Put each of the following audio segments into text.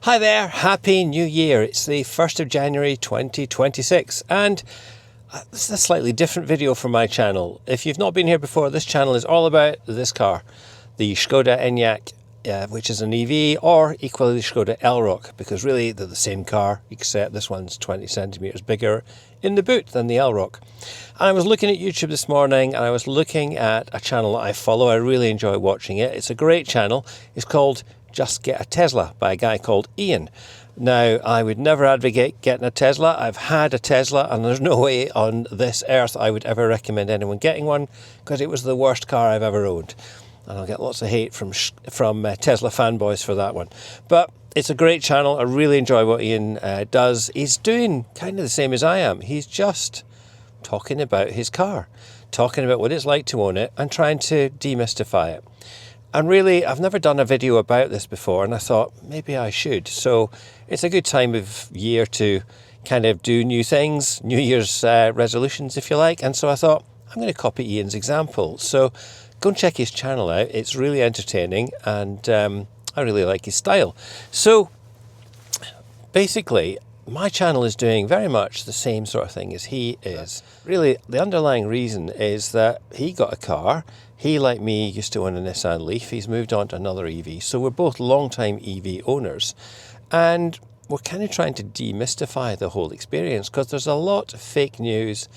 Hi there, Happy New Year. It's the 1st of January 2026 and this is a slightly different video for my channel. If you've not been here before, this channel is all about this car, the Škoda Enyaq, which is an EV, or equally the Škoda Enyaq, because really they're the same car, except this one's 20 centimetres bigger in the boot than the Enyaq. And I was looking at YouTube this morning and I was looking at a channel that I follow. I really enjoy watching it. It's a great channel. It's called Just Get a Tesla by a guy called Ian. Now, I would never advocate getting a Tesla. I've had a Tesla and there's no way on this earth I would ever recommend anyone getting one, because it was the worst car I've ever owned. And I'll get lots of hate from Tesla fanboys for that one. But it's a great channel. I really enjoy what Ian does. He's doing kind of the same as I am. He's just talking about his car, talking about what it's like to own it and trying to demystify it. And really, I've never done a video about this before, and I thought maybe I should. So it's a good time of year to kind of do new things, New Year's resolutions, if you like. And so I thought, I'm going to copy Ian's example. So go and check his channel out. It's really entertaining, and I really like his style. So basically, my channel is doing very much the same sort of thing as he is. Really, the underlying reason is that he got a car. He, like me, used to own a Nissan Leaf. He's moved on to another EV. So we're both long-time EV owners. And we're kind of trying to demystify the whole experience, because there's a lot of fake news,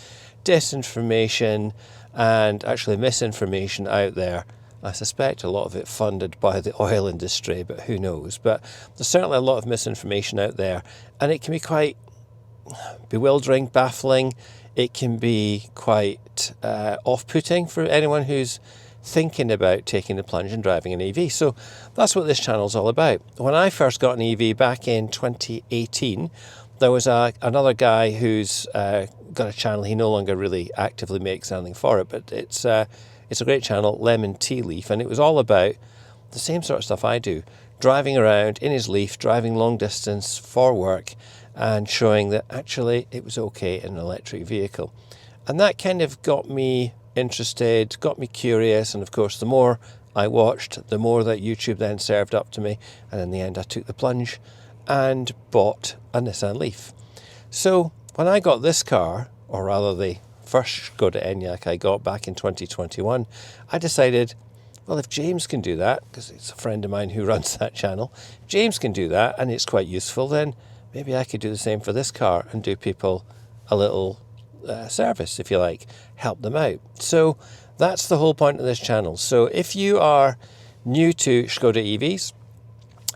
disinformation, and actually misinformation out there. I suspect a lot of it funded by the oil industry, but who knows. But there's certainly a lot of misinformation out there, and it can be quite bewildering, baffling. It can be quite off-putting for anyone who's thinking about taking the plunge and driving an EV. So that's what this channel's all about. When I first got an EV back in 2018, there was another guy who's got a channel. He no longer really actively makes anything for it, but it's a great channel, Lemon Tea Leaf, and it was all about the same sort of stuff I do. Driving around in his Leaf, driving long distance for work, and showing that actually it was okay in an electric vehicle. And that kind of got me interested, got me curious, and of course the more I watched, the more that YouTube then served up to me, and in the end I took the plunge and bought a Nissan Leaf. So when I got this car, or rather the first Škoda Enyaq I got back in 2021, I decided, well, if James can do that, because it's a friend of mine who runs that channel, James can do that and it's quite useful, then maybe I could do the same for this car and do people a little service, if you like, help them out. So that's the whole point of this channel. So if you are new to Škoda EVs,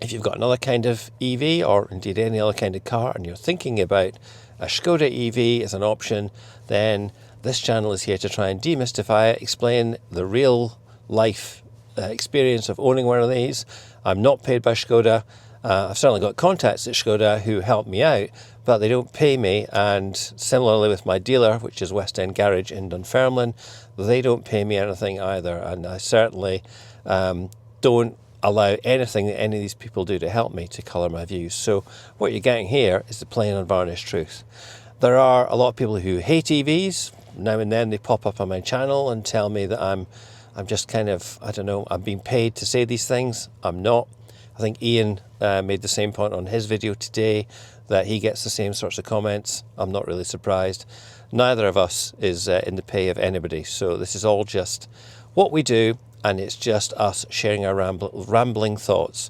if you've got another kind of EV, or indeed any other kind of car, and you're thinking about a Škoda EV as an option, then this channel is here to try and demystify it, explain the real life experience of owning one of these. I'm not paid by Škoda. I've certainly got contacts at Škoda who help me out, but they don't pay me. And similarly with my dealer, which is West End Garage in Dunfermline, they don't pay me anything either. And I certainly don't allow anything that any of these people do to help me to colour my views. So what you're getting here is the plain unvarnished truth. There are a lot of people who hate EVs. Now and then they pop up on my channel and tell me that I'm just kind of, I don't know, I'm being paid to say these things. I'm not. I think Ian made the same point on his video today, that he gets the same sorts of comments. I'm not really surprised. Neither of us is in the pay of anybody. So this is all just what we do, and it's just us sharing our rambling thoughts.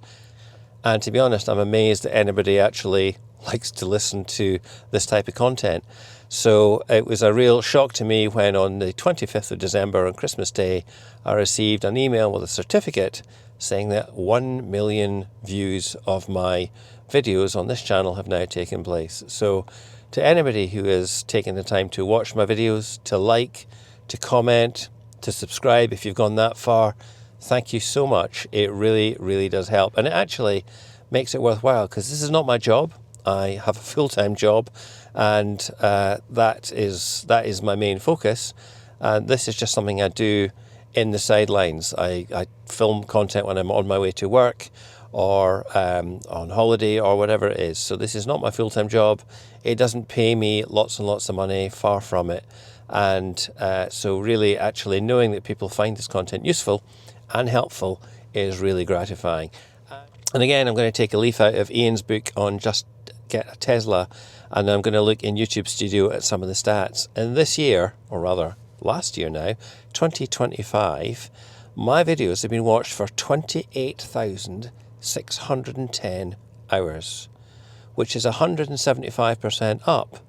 And to be honest, I'm amazed that anybody actually likes to listen to this type of content. So it was a real shock to me when on the 25th of December, on Christmas Day, I received an email with a certificate saying that 1 million views of my videos on this channel have now taken place. So to anybody who has taken the time to watch my videos, to like, to comment, to subscribe, if you've gone that far, thank you so much. It really, really does help. And it actually makes it worthwhile, because this is not my job. I have a full-time job, and that is my main focus. And this is just something I do in the sidelines. I film content when I'm on my way to work, or on holiday, or whatever it is. So this is not my full-time job. It doesn't pay me lots and lots of money, far from it. And so really actually knowing that people find this content useful and helpful is really gratifying. And again, I'm going to take a leaf out of Ian's book on Just Get a Tesla, and I'm going to look in YouTube Studio at some of the stats. And this year, or rather last year now, 2025, my videos have been watched for 28,610 hours, which is 175% up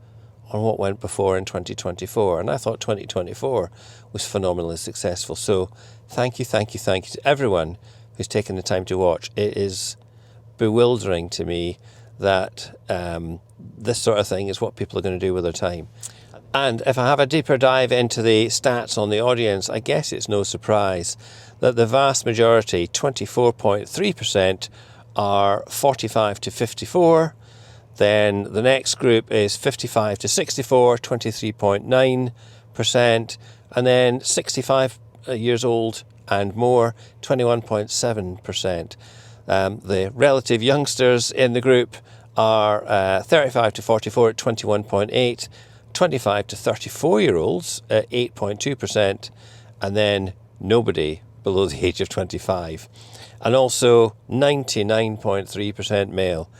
on what went before in 2024. And I thought 2024 was phenomenally successful. So thank you to everyone who's taken the time to watch. It is bewildering to me that this sort of thing is what people are going to do with their time. And if I have a deeper dive into the stats on the audience, I guess it's no surprise that the vast majority, 24.3%, are 45 to 54. Then the next group is 55 to 64, 23.9%. And then 65 years old and more, 21.7%. The relative youngsters in the group are 35 to 44 at 21.8%. 25 to 34-year-olds at 8.2%, and then nobody below the age of 25. And also 99.3% male.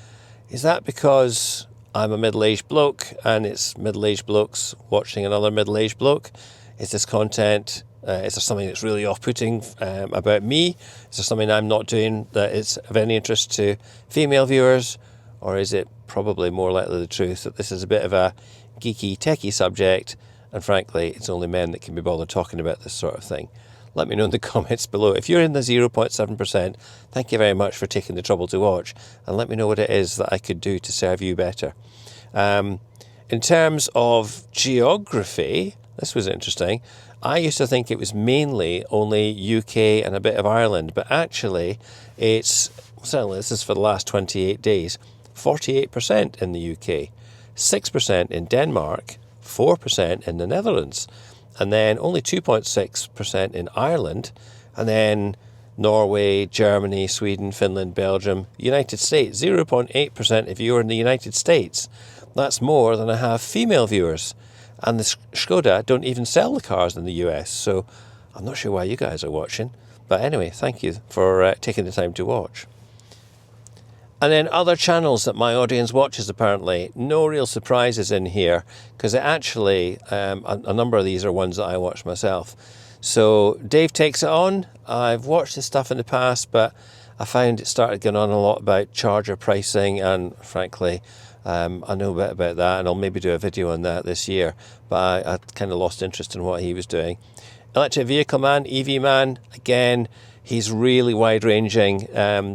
Is that because I'm a middle-aged bloke and it's middle-aged blokes watching another middle-aged bloke? Is this content, is there something that's really off-putting about me? Is there something I'm not doing that is of any interest to female viewers? Or is it probably more likely the truth that this is a bit of a geeky, techie subject, and frankly, it's only men that can be bothered talking about this sort of thing? Let me know in the comments below. If you're in the 0.7%, thank you very much for taking the trouble to watch, and let me know what it is that I could do to serve you better. In terms of geography, this was interesting. I used to think it was mainly only UK and a bit of Ireland, but actually it's, certainly this is for the last 28 days, 48% in the UK, 6% in Denmark, 4% in the Netherlands, and then only 2.6% in Ireland, and then Norway, Germany, Sweden, Finland, Belgium, United States, 0.8% if you're in the United States. That's more than I have female viewers. And the Škoda don't even sell the cars in the US, so I'm not sure why you guys are watching. But anyway, thank you for taking the time to watch. And then other channels that my audience watches, apparently. No real surprises in here, because actually a number of these are ones that I watch myself. So Dave Takes It On. I've watched this stuff in the past, but I found it started going on a lot about charger pricing, and frankly, I know a bit about that, and I'll maybe do a video on that this year, but I kind of lost interest in what he was doing. Electric Vehicle Man, EV Man, again, he's really wide-ranging,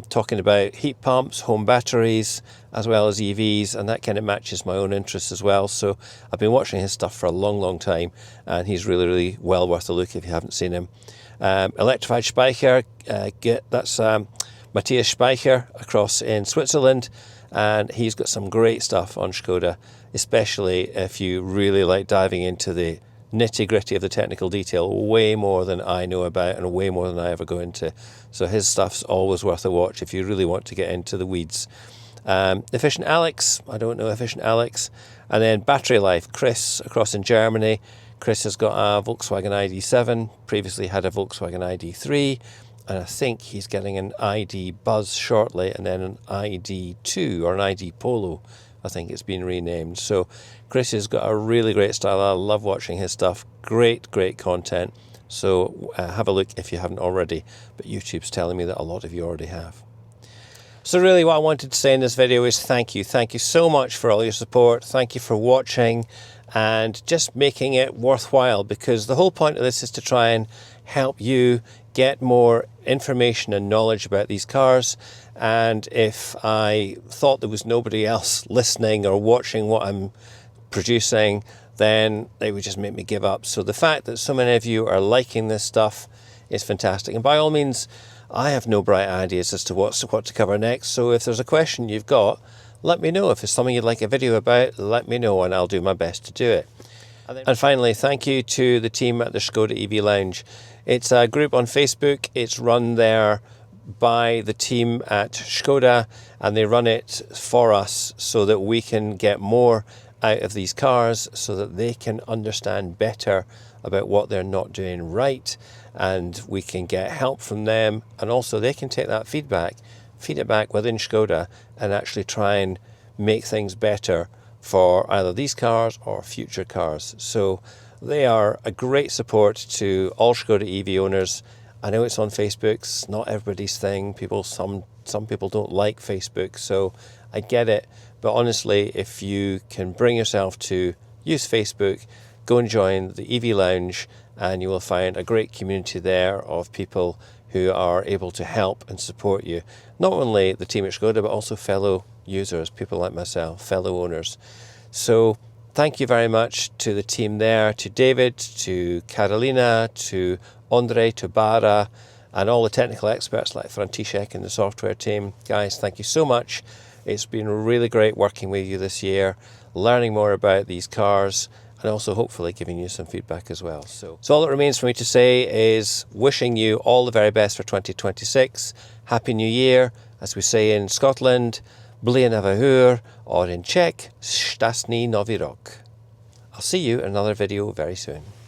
talking about heat pumps, home batteries, as well as EVs, and that kind of matches my own interests as well. So I've been watching his stuff for a long, long time, and he's really, really well worth a look if you haven't seen him. Electrified Speicher, that's Matthias Speicher across in Switzerland, and he's got some great stuff on Škoda, especially if you really like diving into the nitty-gritty of the technical detail, way more than I know about and way more than I ever go into. So his stuff's always worth a watch if you really want to get into the weeds. Efficient Alex, I don't know Efficient Alex. And then Battery Life, Chris across in Germany. Chris has got a Volkswagen ID7, previously had a Volkswagen ID3, and I think he's getting an ID Buzz shortly, and then an ID2 or an ID Polo, I think it's been renamed. So Chris has got a really great style. I love watching his stuff. Great content. So have a look if you haven't already, but YouTube's telling me that a lot of you already have. So really what I wanted to say in this video is thank you. Thank you so much for all your support. Thank you for watching and just making it worthwhile, because the whole point of this is to try and help you get more information and knowledge about these cars. And if I thought there was nobody else listening or watching what I'm producing, then they would just make me give up. So the fact that so many of you are liking this stuff is fantastic. And by all means, I have no bright ideas as to what to cover next. So if there's a question you've got, let me know. If there's something you'd like a video about, let me know and I'll do my best to do it. And finally, thank you to the team at the Škoda EV Lounge. It's a group on Facebook. It's run there by the team at Škoda, and they run it for us so that we can get more out of these cars, so that they can understand better about what they're not doing right, and we can get help from them, and also they can take that feedback feed it back within Škoda and actually try and make things better for either these cars or future cars. So they are a great support to all Škoda EV owners. I know it's on Facebook, it's not everybody's thing. Some people don't like Facebook, so I get it. But honestly, if you can bring yourself to use Facebook, go and join the EV Lounge, and you will find a great community there of people who are able to help and support you. Not only the team at Škoda, but also fellow users, people like myself, fellow owners. So thank you very much to the team there, to David, to Carolina, to Andre, to Bara, and all the technical experts like František and the software team. Guys, thank you so much. It's been really great working with you this year, learning more about these cars, and also hopefully giving you some feedback as well. So all that remains for me to say is wishing you all the very best for 2026. Happy New Year, as we say in Scotland, Blian Avahur, or in Czech, Šťastný Nový rok. I'll see you in another video very soon.